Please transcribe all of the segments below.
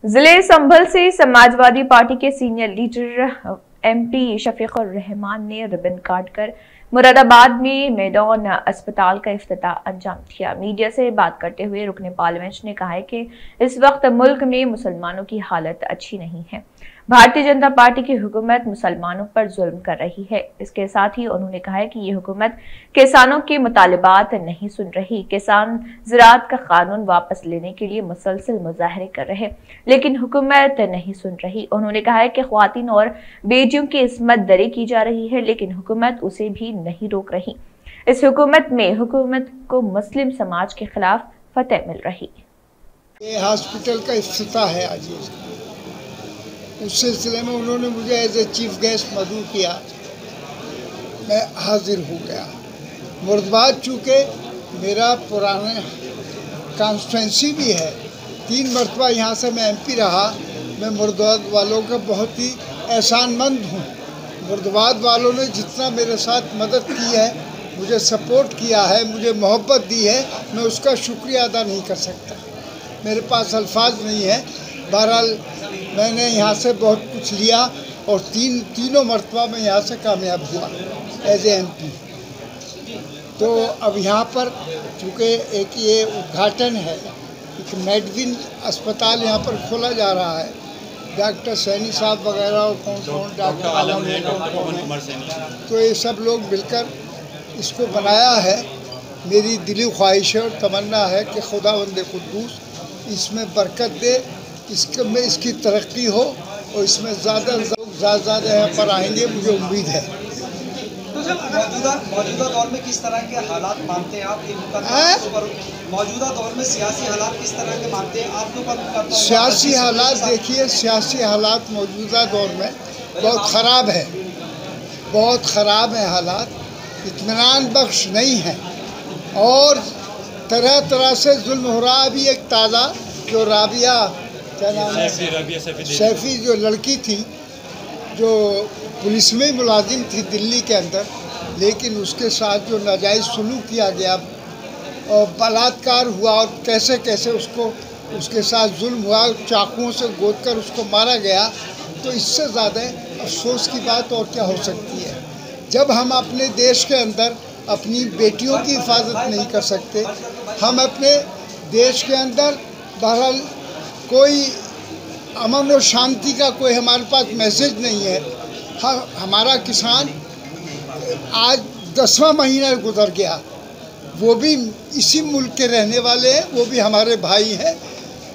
जिले संभल से समाजवादी पार्टी के senior leader MP Shafiqur Rahman ने रिबन काटकर मुरादाबाद में मैदान अस्पताल का इफ्तिताह अंजाम दिया। मीडिया से बात करते हुए रुकने पार्लियामेंट ने कहा है कि इस वक्त मुल्क में मुसलमानों की हालत अच्छी नहीं है। भारतीय जनता पार्टी की हुकूमत मुसलमानों पर जुल्म कर रही है। इसके साथ ही उन्होंने कहा है कि ये हुकूमत किसानों के मुतालिबात नहीं सुन रही। किसान ज़राअत का कानून वापस लेने के लिए मुसलसल मुजाहरे कर रहे, लेकिन हुकूमत नहीं सुन रही। उन्होंने कहा है कि ख्वातीन और बेटियों की इस्मत दरी की जा रही है, लेकिन हुकूमत उसे भी नहीं रोक रही। इस हुकूमत को मुस्लिम समाज के खिलाफ फतेह मिल रही। ये हॉस्पिटल का इफ्तिताह है आज। उस सिलसिले में उन्होंने मुझे एज ए चीफ गेस्ट मदऊ किया, मैं हाजिर हो गया। मुरादाबाद चूँकि मेरा पुराना कॉन्स्टिट्यूंसी भी है, 3 मरतबा यहाँ से मैं एमपी रहा। मैं मुरादाबाद वालों का बहुत ही एहसानमंद हूँ। मुरादाबाद वालों ने जितना मेरे साथ मदद की है, मुझे सपोर्ट किया है, मुझे मोहब्बत दी है, मैं उसका शुक्रिया अदा नहीं कर सकता। मेरे पास अल्फाज नहीं है। बहरहाल मैंने यहाँ से बहुत कुछ लिया और तीनों मरतबा में यहाँ से कामयाब हुआ एज ए एमपी। तो अब यहाँ पर चूँकि एक ये उद्घाटन है, एक मेडविन अस्पताल यहाँ पर खोला जा रहा है। डॉक्टर सैनी साहब वगैरह और कौन डॉक्टर आलम है, कौन तो ये सब लोग मिलकर इसको बनाया है। मेरी दिली ख्वाहिश और तमन्ना है कि खुदावंद कुद्दूस इसमें बरकत दे, इसमें इसकी तरक्की हो और इसमें ज़्यादा यहाँ पर आएंगे, मुझे उम्मीद है। तो सर मौजूदा दौर में किस तरह के हालात मानते हैं आप? मौजूदा दौर में सियासी हालात किस तरह के मानते हैं आपके ऊपर? सियासी हालात देखिए, सियासी हालात मौजूदा दौर में बहुत ख़राब है, बहुत ख़राब है हालात, इत्मीनान बख्श नहीं है और तरह तरह से जुल्म हो रहा। अभी एक ताज़ा जो राबिया क्या नाम है, सैफी जो लड़की थी, जो पुलिस में मुलाजिम थी दिल्ली के अंदर, लेकिन उसके साथ जो नाजायज़ सलूक किया गया और बलात्कार हुआ और कैसे कैसे उसके साथ जुल्म हुआ, चाकुओं से गोद कर उसको मारा गया, तो इससे ज़्यादा अफसोस की बात और क्या हो सकती है। जब हम अपने देश के अंदर अपनी बेटियों की हिफाजत नहीं कर सकते, हम अपने देश के अंदर बहरहाल कोई अमन और शांति का कोई हमारे पास मैसेज नहीं है। हमारा किसान आज 10वां महीना गुजर गया, वो भी इसी मुल्क के रहने वाले हैं, वो भी हमारे भाई हैं,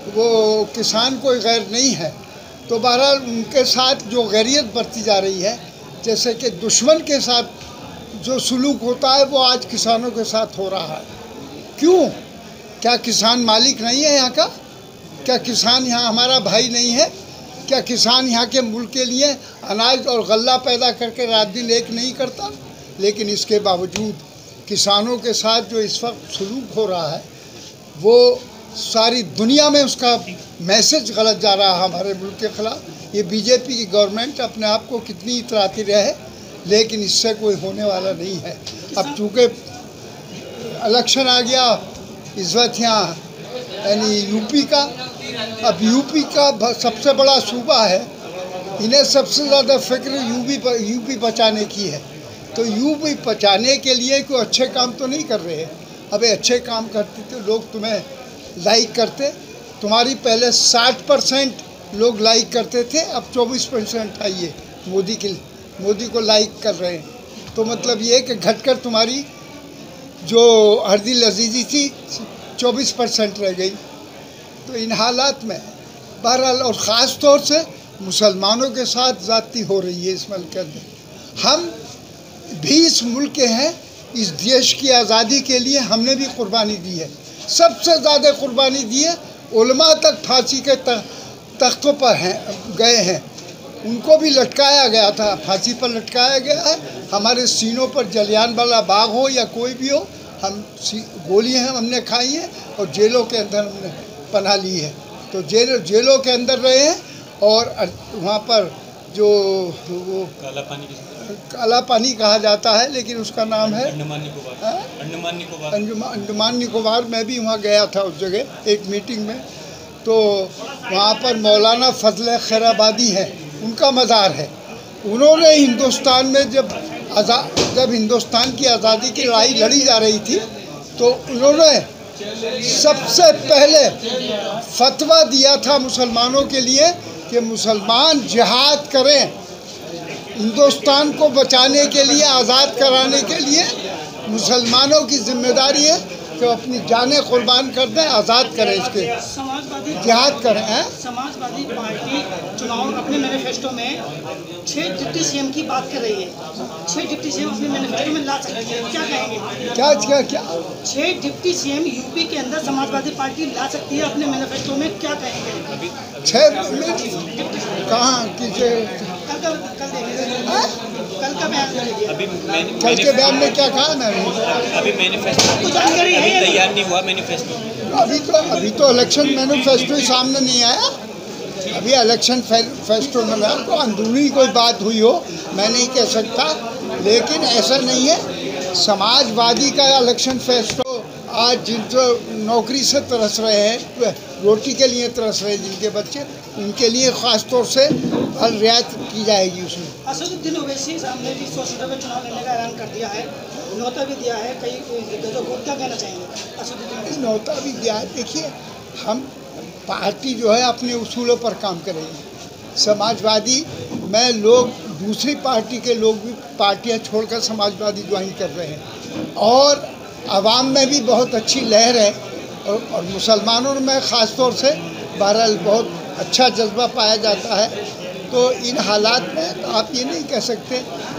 वो किसान कोई गैर नहीं है। तो बहरहाल उनके साथ जो गैरियत बरती जा रही है, जैसे कि दुश्मन के साथ जो सलूक होता है, वो आज किसानों के साथ हो रहा है। क्यों? क्या किसान मालिक नहीं है यहाँ का? क्या किसान यहाँ हमारा भाई नहीं है? क्या किसान यहाँ के मुल्क के लिए अनाज और गल्ला पैदा करके रात दिन एक नहीं करता? लेकिन इसके बावजूद किसानों के साथ जो इस वक्त सलूक हो रहा है, वो सारी दुनिया में उसका मैसेज गलत जा रहा है हमारे मुल्क के ख़िलाफ़। ये बीजेपी की गवर्नमेंट अपने आप को कितनी इतराती रहे, लेकिन इससे कोई होने वाला नहीं है। अब चूँकि इलेक्शन आ गया इस वक्त यहाँ, यानी यूपी का, अब यूपी का सबसे बड़ा सूबा है, इन्हें सबसे ज़्यादा फिक्र यूपी बचाने की है। तो यूपी बचाने के लिए कोई अच्छे काम तो नहीं कर रहे। अबे अच्छे काम करते तो लोग तुम्हें लाइक करते। तुम्हारी पहले 60% लोग लाइक करते थे, अब 24% आई है। मोदी को लाइक कर रहे हैं, तो मतलब ये कि घटकर तुम्हारी जो हरदिल अजीज़ी थी 24% रह गई। तो इन हालात में बहरहाल और ख़ास तौर से मुसलमानों के साथ ज़्यादती हो रही है इस मुल्क के अंदर। हम भी इस मुल्क के हैं, इस देश की आज़ादी के लिए हमने भी कुर्बानी दी है, सबसे ज़्यादा कुर्बानी दी है। उलमा तक फांसी के तख्तों पर गए हैं, उनको भी लटकाया गया था, फांसी पर लटकाया गया है। हमारे सीनों पर जलियांवाला बाग हो या कोई भी हो, हम गोलियाँ हमने खाई हैं और जेलों के अंदर हमने पनाह ली है। तो जेलों के अंदर रहे हैं और वहाँ पर जो वो काला पानी कहा जाता है, लेकिन उसका नाम है अंडमान निकोबार। मैं भी वहाँ गया था उस जगह एक मीटिंग में। तो वहाँ पर मौलाना फजल खैराबादी है, उनका मज़ार है। उन्होंने हिंदुस्तान में जब हिंदुस्तान की आज़ादी की लड़ाई लड़ी जा रही थी तो उन्होंने सबसे पहले फतवा दिया था मुसलमानों के लिए कि मुसलमान जिहाद करें, हिंदुस्तान को बचाने के लिए, आज़ाद कराने के लिए मुसलमानों की जिम्मेदारी है कि अपनी जानें कुर्बान कर दें, आज़ाद करें, इसके समाजवादी जिहाद करें। समाजवादी पार्टी चुनाव अपने मैनिफेस्टो में 6 डिप्टी सीएम की बात कर रही है। 6 डिप्टी सीएम अपने मैनिफेस्टो में ला सकती है, क्या कहेंगे? क्या 6 डिप्टी सीएम यूपी के अंदर समाजवादी पार्टी ला सकती है अपने मैनिफेस्टो में, क्या कहेंगे? 6 कहाँ कल का बयान करेंगे। कल के बयान में क्या कहा मैंने? अभी मैनिफेस्टो तैयार नहीं हुआ। मैनिफेस्टो अभी तो इलेक्शन मैनिफेस्टो ही सामने नहीं आया। अभी इलेक्शन फेस्टो में तो अंदरूनी कोई बात हुई हो मैं नहीं कह सकता, लेकिन ऐसा नहीं है। समाजवादी का इलेक्शन फेस्टो आज जिन जो नौकरी से तरस रहे हैं, रोटी के लिए तरस रहे हैं जिनके बच्चे, उनके लिए ख़ास तौर से हर रियायत की जाएगी उसमें। असदुद्दीन ओवैसी साहब ने भी 100 सीटों पर चुनाव लड़ने का ऐलान कर दिया है, न्योता भी दिया है, कई क्या कहना चाहेंगे? असदुद्दीन न्योता भी दिया है। देखिए, हम पार्टी जो है अपने उसूलों पर काम करेगी। समाजवादी में लोग, दूसरी पार्टी के लोग भी पार्टियां छोड़कर समाजवादी ज्वाइन कर रहे हैं और आवाम में भी बहुत अच्छी लहर है और मुसलमानों में ख़ास तौर से बहरहाल बहुत अच्छा जज्बा पाया जाता है। तो इन हालात में आप ये नहीं कह सकते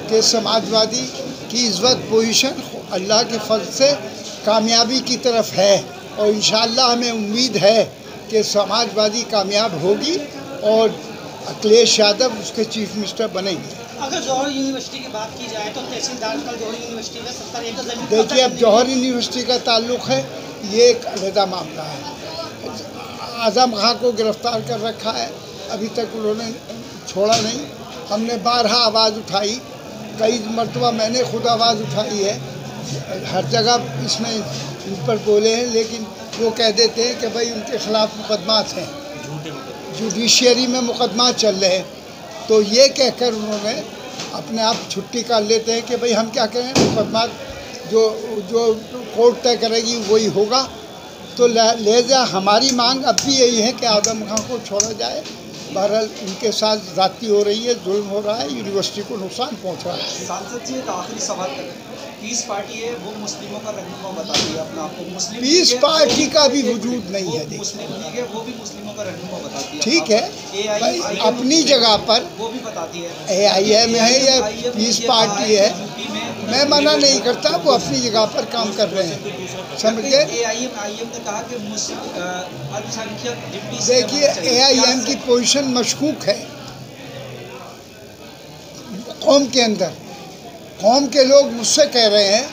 कि समाजवादी की इज़्ज़त पोजीशन अल्लाह के फज़ल से कामयाबी की तरफ है और इंशाअल्लाह हमें उम्मीद है कि समाजवादी कामयाब होगी और अखिलेश यादव उसके चीफ मिनिस्टर बनेंगे। अगर जौहर यूनिवर्सिटी की बात की जाए तो तहसीलदार कल जौहर यूनिवर्सिटी में 70 एकड़ ज़मीन। देखिए, अब जौहर यूनिवर्सिटी का ताल्लुक़ है, ये एक अलग मामला है। आज़म खां को गिरफ़्तार कर रखा है, अभी तक उन्होंने छोड़ा नहीं। हमने बारहा आवाज़ उठाई, कई मरतबा मैंने खुद आवाज़ उठाई है, हर जगह इसमें इन पर बोले हैं, लेकिन वो कह देते हैं कि भाई उनके ख़िलाफ़ मुकदमात हैं, जुडिशरी में मुकदमात चल रहे हैं। तो ये कहकर उन्होंने अपने आप छुट्टी कर लेते हैं कि भाई हम क्या करें, मुकदमात जो कोर्ट तय करेगी वही होगा। तो लिहाजा हमारी मांग अब भी यही है कि आज़म खां को छोड़ा जाए। बहरहाल उनके साथ ज़्यादती हो रही है, जुल्म हो रहा है, यूनिवर्सिटी को नुकसान पहुँच रहा है। सांसद जी, एक आखिरी सवाल करें। पीस पार्टी है, वो मुस्लिमों का रहनुमा बताती है अपने आप को। मुस्लिम पीस पार्टी का भी वजूद नहीं है। मुस्लिम लीग है, वो भी मुस्लिमों का रहनुमा बताती है। ठीक है, भाई अपनी जगह पर वो भी बताती है। AIM है या पीस पार्टी है, मैं मना नहीं करता, वो अपनी जगह पर काम कर रहे हैं, समझ गए। AIM ने कहा कि अल्पसंख्यक डिप्टी। देखिए, AIM की पोजीशन मशकूक है कौम के अंदर। कौम के लोग मुझसे कह रहे हैं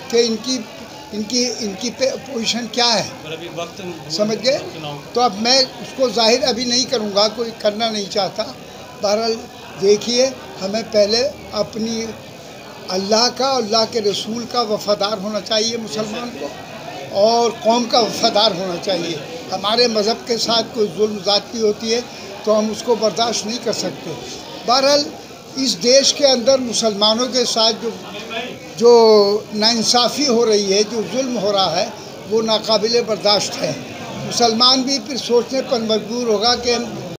कि इनकी पोजीशन क्या है, समझ गए। तो अब मैं उसको जाहिर अभी नहीं करूँगा, कोई करना नहीं चाहता। बहरहाल देखिए, हमें पहले अपनी अल्लाह का, अल्लाह के रसूल का वफ़ादार होना चाहिए मुसलमान को, और कौम का वफ़ादार होना चाहिए। हमारे मज़हब के साथ कोई जुल्म ज़्यादती होती है तो हम उसको बर्दाश्त नहीं कर सकते। बहरहाल इस देश के अंदर मुसलमानों के साथ जो नाइंसाफ़ी हो रही है, जो जुल्म हो रहा है, वो नाकाबिले बर्दाश्त है। मुसलमान भी फिर सोचने पर मजबूर होगा कि हम